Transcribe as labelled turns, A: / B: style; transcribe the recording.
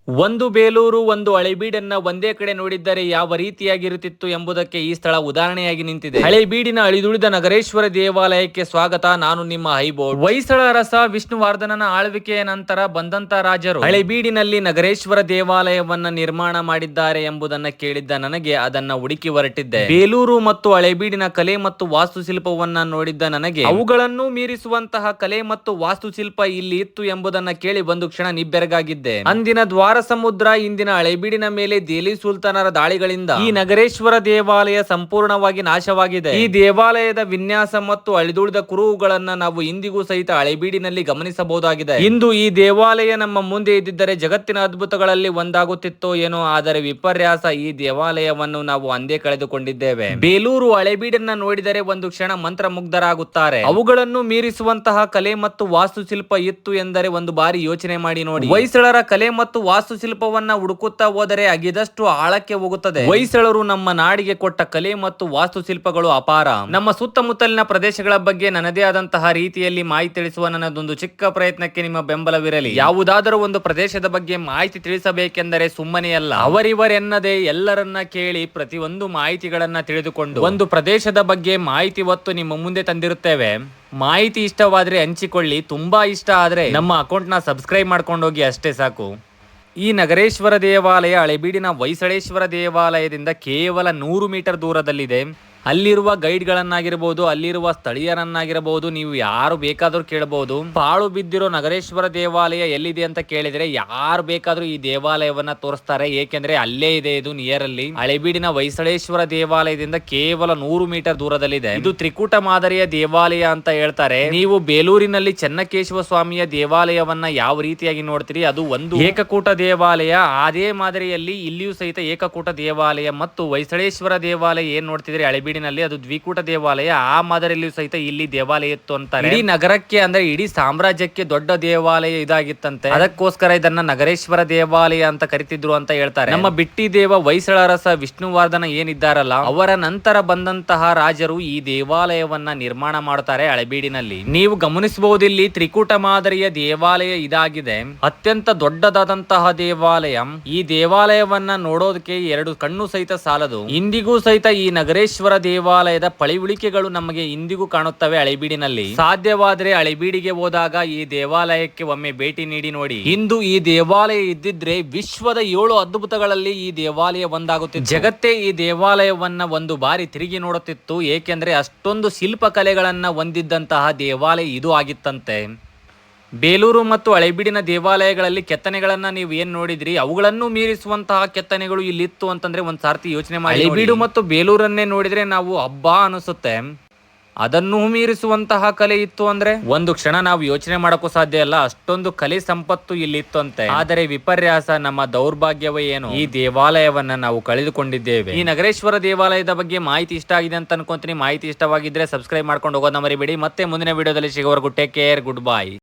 A: ಒಂದು ಬೇಲೂರು ಒಂದು ಹಳೇಬೀಡನ್ನ ಒಂದೇ ಕಡೆ ನೋಡಿದ್ದರೆ ಯಾವ ರೀತಿಯಾಗಿರುತ್ತಿತ್ತು ಎಂಬುದಕ್ಕೆ ಈ ಸ್ಥಳ ಉದಾಹರಣೆಯಾಗಿ ನಿಂತಿದೆ. ಹಳೇಬೀಡಿನ ಅಳಿದುಳಿದ ನಗರೇಶ್ವರ ದೇವಾಲಯಕ್ಕೆ ಸ್ವಾಗತ. ನಾನು ನಿಮ್ಮ ಹೈಬೋರ್ಡ್. ಹೊಯ್ಸಳ ಅರಸ ವಿಷ್ಣುವರ್ಧನನ ಆಳ್ವಿಕೆಯ ನಂತರ ಬಂದಂತ ರಾಜರು ಹಳೇಬೀಡಿನಲ್ಲಿ ನಗರೇಶ್ವರ ದೇವಾಲಯವನ್ನ ನಿರ್ಮಾಣ ಮಾಡಿದ್ದಾರೆ ಎಂಬುದನ್ನ ಕೇಳಿದ್ದ ನನಗೆ ಅದನ್ನ ಹುಡುಕಿ ಹೊರಟಿದ್ದೆ. ಬೇಲೂರು ಮತ್ತು ಹಳೇಬೀಡಿನ ಕಲೆ ಮತ್ತು ವಾಸ್ತುಶಿಲ್ಪವನ್ನ ನೋಡಿದ್ದ ನನಗೆ ಅವುಗಳನ್ನು ಮೀರಿಸುವಂತಹ ಕಲೆ ಮತ್ತು ವಾಸ್ತುಶಿಲ್ಪ ಇಲ್ಲಿ ಇತ್ತು ಎಂಬುದನ್ನ ಕೇಳಿ ಒಂದು ಕ್ಷಣ ನಿಬ್ಬೆರಗಾಗಿದ್ದೆ. ಅಂದಿನ ದ್ವಾರ ಸಮುದ್ರ ಇಂದಿನ ಹಳೇಬೀಡಿನ ಮೇಲೆ ದೆಹಲಿ ಸುಲ್ತಾನರ ದಾಳಿಗಳಿಂದ ಈ ನಗರೇಶ್ವರ ದೇವಾಲಯ ಸಂಪೂರ್ಣವಾಗಿ ನಾಶವಾಗಿದೆ. ಈ ದೇವಾಲಯದ ವಿನ್ಯಾಸ ಮತ್ತು ಅಳಿದುಳಿದ ಕುರುಹುಗಳನ್ನ ನಾವು ಇಂದಿಗೂ ಸಹಿತ ಹಳೇಬೀಡಿನಲ್ಲಿ ಗಮನಿಸಬಹುದಾಗಿದೆ. ಇಂದು ಈ ದೇವಾಲಯ ನಮ್ಮ ಮುಂದೆ ಇದ್ದಿದ್ದರೆ ಜಗತ್ತಿನ ಅದ್ಭುತಗಳಲ್ಲಿ ಒಂದಾಗುತ್ತಿತ್ತೋ ಏನೋ, ಆದರೆ ವಿಪರ್ಯಾಸ, ಈ ದೇವಾಲಯವನ್ನು ನಾವು ಅಂದೇ ಕಳೆದುಕೊಂಡಿದ್ದೇವೆ. ಬೇಲೂರು ಹಳೇಬೀಡನ್ನ ನೋಡಿದರೆ ಒಂದು ಕ್ಷಣ ಮಂತ್ರ ಮುಗ್ಧರಾಗುತ್ತಾರೆ. ಅವುಗಳನ್ನು ಮೀರಿಸುವಂತಹ ಕಲೆ ಮತ್ತು ವಾಸ್ತುಶಿಲ್ಪ ಇತ್ತು ಎಂದರೆ ಒಂದು ಬಾರಿ ಯೋಚನೆ ಮಾಡಿ ನೋಡಿ. ಹೊಯ್ಸಳರ ಕಲೆ ಮತ್ತು ವಾಸ್ತುಶಿಲ್ಪವನ್ನ ಹುಡುಕುತ್ತಾ ಹೋದರೆ ಅಗಿದಷ್ಟು ಆಳಕ್ಕೆ ಹೋಗುತ್ತದೆ. ಹೊಯ್ಸಳರು ನಮ್ಮ ನಾಡಿಗೆ ಕೊಟ್ಟ ಕಲೆ ಮತ್ತು ವಾಸ್ತುಶಿಲ್ಪಗಳು ಅಪಾರ. ನಮ್ಮ ಸುತ್ತಮುತ್ತಲಿನ ಪ್ರದೇಶಗಳ ಬಗ್ಗೆ ನನ್ನದೇ ಆದಂತಹ ರೀತಿಯಲ್ಲಿ ಮಾಹಿತಿ ತಿಳಿಸುವ ನನ್ನದೊಂದು ಚಿಕ್ಕ ಪ್ರಯತ್ನಕ್ಕೆ ನಿಮ್ಮ ಬೆಂಬಲವಿರಲಿ. ಯಾವುದಾದರೂ ಒಂದು ಪ್ರದೇಶದ ಬಗ್ಗೆ ಮಾಹಿತಿ ತಿಳಿಸಬೇಕೆಂದರೆ ಸುಮ್ಮನೆ ಅಲ್ಲ, ಅವರಿವರೆನ್ನದೆ ಎಲ್ಲರನ್ನ ಕೇಳಿ ಪ್ರತಿಯೊಂದು ಮಾಹಿತಿಗಳನ್ನ ತಿಳಿದುಕೊಂಡು ಒಂದು ಪ್ರದೇಶದ ಬಗ್ಗೆ ಮಾಹಿತಿ ಹೊತ್ತು ನಿಮ್ಮ ಮುಂದೆ ತಂದಿರುತ್ತೇವೆ. ಮಾಹಿತಿ ಇಷ್ಟವಾದ್ರೆ ಹಂಚಿಕೊಳ್ಳಿ, ತುಂಬಾ ಇಷ್ಟ ಆದ್ರೆ ನಮ್ಮ ಅಕೌಂಟ್ ನ ಸಬ್ಸ್ಕ್ರೈಬ್ ಮಾಡ್ಕೊಂಡು ಹೋಗಿ, ಅಷ್ಟೇ ಸಾಕು. ಈ ನಗರೇಶ್ವರ ದೇವಾಲಯ ಹಳೇಬೀಡಿನ ಹೊಯ್ಸಳೇಶ್ವರ ದೇವಾಲಯದಿಂದ ಕೇವಲ 100 ಮೀಟರ್ ದೂರದಲ್ಲಿದೆ. ಅಲ್ಲಿರುವ ಗೈಡ್ಗಳನ್ನಾಗಿರಬಹುದು, ಅಲ್ಲಿರುವ ಸ್ಥಳೀಯರನ್ನಾಗಿರಬಹುದು, ನೀವು ಯಾರು ಬೇಕಾದ್ರೂ ಕೇಳಬಹುದು. ಪಾಳು ಬಿದ್ದಿರೋ ನಗರೇಶ್ವರ ದೇವಾಲಯ ಎಲ್ಲಿದೆ ಅಂತ ಕೇಳಿದ್ರೆ ಯಾರು ಬೇಕಾದ್ರೂ ಈ ದೇವಾಲಯವನ್ನ ತೋರಿಸ್ತಾರೆ. ಏಕೆಂದ್ರೆ ಅಲ್ಲೇ ಇದೆ, ಇದು ನಿಯರ್ ಅಲ್ಲಿ. ಹಳೇಬೀಡಿನ ಹೊಯ್ಸಳೇಶ್ವರ ದೇವಾಲಯದಿಂದ ಕೇವಲ 100 ಮೀಟರ್ ದೂರದಲ್ಲಿದೆ. ಇದು ತ್ರಿಕೂಟ ಮಾದರಿಯ ದೇವಾಲಯ ಅಂತ ಹೇಳ್ತಾರೆ. ನೀವು ಬೇಲೂರಿನಲ್ಲಿ ಚೆನ್ನಕೇಶವ ಸ್ವಾಮಿಯ ದೇವಾಲಯವನ್ನ ಯಾವ ರೀತಿಯಾಗಿ ನೋಡ್ತೀರಿ, ಅದು ಒಂದು ಏಕಕೂಟ ದೇವಾಲಯ. ಅದೇ ಮಾದರಿಯಲ್ಲಿ ಇಲ್ಲಿಯೂ ಸಹಿತ ಏಕಕೂಟ ದೇವಾಲಯ ಮತ್ತು ಹೊಯ್ಸಳೇಶ್ವರ ದೇವಾಲಯ ಏನ್ ನೋಡ್ತಿದ್ರಿ ಹಳೇಬೀಡಿ ಅದು ದ್ವಿಕೂಟ ದೇವಾಲಯ. ಆ ಮಾದರಿಯಲ್ಲೂ ಸಹಿತ ಇಲ್ಲಿ ದೇವಾಲಯ ಇತ್ತು ಅಂತಾರೆ. ಇಡೀ ನಗರಕ್ಕೆ ಅಂದ್ರೆ ಇಡೀ ಸಾಮ್ರಾಜ್ಯಕ್ಕೆ ದೊಡ್ಡ ದೇವಾಲಯ ಇದಾಗಿತ್ತಂತೆ. ಅದಕ್ಕೋಸ್ಕರ ಇದನ್ನ ನಗರೇಶ್ವರ ದೇವಾಲಯ ಅಂತ ಕರಿತಿದ್ರು ಅಂತ ಹೇಳ್ತಾರೆ. ನಮ್ಮ ಬಿಟ್ಟಿ ದೇವ ಹೊಯ್ಸಳ ಅರಸ ವಿಷ್ಣುವರ್ಧನ ಏನಿದ್ದಾರಲ್ಲ, ಅವರ ನಂತರ ಬಂದಂತಹ ರಾಜರು ಈ ದೇವಾಲಯವನ್ನ ನಿರ್ಮಾಣ ಮಾಡುತ್ತಾರೆ ಹಳೇಬೀಡಿನಲ್ಲಿ. ನೀವು ಗಮನಿಸಬಹುದು, ಇಲ್ಲಿ ತ್ರಿಕೂಟ ಮಾದರಿಯ ದೇವಾಲಯ ಇದಾಗಿದೆ. ಅತ್ಯಂತ ದೊಡ್ಡದಾದಂತಹ ದೇವಾಲಯ. ಈ ದೇವಾಲಯವನ್ನ ನೋಡೋದಕ್ಕೆ 2 ಕಣ್ಣು ಸಹಿತ ಸಾಲದು. ಇಂದಿಗೂ ಸಹಿತ ಈ ನಗರೇಶ್ವರ ದೇವಾಲಯದ ಪಳಿಯುಳಿಕೆಗಳು ನಮಗೆ ಇಂದಿಗೂ ಕಾಣುತ್ತವೆ ಹಳೇಬೀಡಿನಲ್ಲಿ. ಸಾಧ್ಯವಾದ್ರೆ ಹಳೇಬೀಡಿಗೆ ಹೋದಾಗ ಈ ದೇವಾಲಯಕ್ಕೆ ಒಮ್ಮೆ ಭೇಟಿ ನೀಡಿ ನೋಡಿ. ಇಂದು ಈ ದೇವಾಲಯ ಇದ್ದಿದ್ರೆ ವಿಶ್ವದ 7 ಅದ್ಭುತಗಳಲ್ಲಿ ಈ ದೇವಾಲಯ ಒಂದಾಗುತ್ತಿತ್ತು. ಜಗತ್ತೇ ಈ ದೇವಾಲಯವನ್ನ ಒಂದು ಬಾರಿ ತಿರುಗಿ ನೋಡುತ್ತಿತ್ತು. ಏಕೆಂದ್ರೆ ಅಷ್ಟೊಂದು ಶಿಲ್ಪಕಲೆಗಳನ್ನ ಹೊಂದಿದ್ದಂತಹ ದೇವಾಲಯ ಇದು ಆಗಿತ್ತಂತೆ. ಬೇಲೂರು ಮತ್ತು ಹಳೇಬೀಡಿನ ದೇವಾಲಯಗಳಲ್ಲಿ ಕೆತ್ತನೆಗಳನ್ನ ನೀವು ಏನ್ ನೋಡಿದ್ರಿ, ಅವುಗಳನ್ನು ಮೀರಿಸುವಂತಹ ಕೆತ್ತನೆಗಳು ಇಲ್ಲಿತ್ತು ಅಂತಂದ್ರೆ ಒಂದ್ ಸಾರ್ತಿ ಯೋಚನೆ ಮಾಡಿ. ಹಳೇಬೀಡು ಮತ್ತು ಬೇಲೂರನ್ನೇ ನೋಡಿದ್ರೆ ನಾವು ಹಬ್ಬ ಅನಿಸುತ್ತೆ. ಅದನ್ನು ಮೀರಿಸುವಂತಹ ಕಲೆ ಇತ್ತು ಅಂದ್ರೆ ಒಂದು ಕ್ಷಣ ನಾವು ಯೋಚನೆ ಮಾಡಕ್ಕೂ ಸಾಧ್ಯ ಇಲ್ಲ, ಅಷ್ಟೊಂದು ಕಲೆ ಸಂಪತ್ತು ಇಲ್ಲಿತ್ತು ಅಂತೆ. ಆದರೆ ವಿಪರ್ಯಾಸ, ನಮ್ಮ ದೌರ್ಭಾಗ್ಯವೇ ಏನು, ಈ ದೇವಾಲಯವನ್ನ ನಾವು ಕಳೆದುಕೊಂಡಿದ್ದೇವೆ. ಈ ನಗರೇಶ್ವರ ದೇವಾಲಯದ ಬಗ್ಗೆ ಮಾಹಿತಿ ಇಷ್ಟ ಆಗಿದೆ ಅಂತ ಅನ್ಕೊಂತೀನಿ. ಮಾಹಿತಿ ಇಷ್ಟವಾಗಿದ್ರೆ ಸಬ್ಸ್ಕ್ರೈಬ್ ಮಾಡ್ಕೊಂಡು ಹೋಗೋದನ್ನ ಮರಿಬೇಡಿ. ಮತ್ತೆ ಮುಂದಿನ ವಿಡಿಯೋದಲ್ಲಿ ಸಿಗೋವರೆಗೂ ಟೇಕ್ ಕೇರ್, ಗುಡ್ ಬೈ.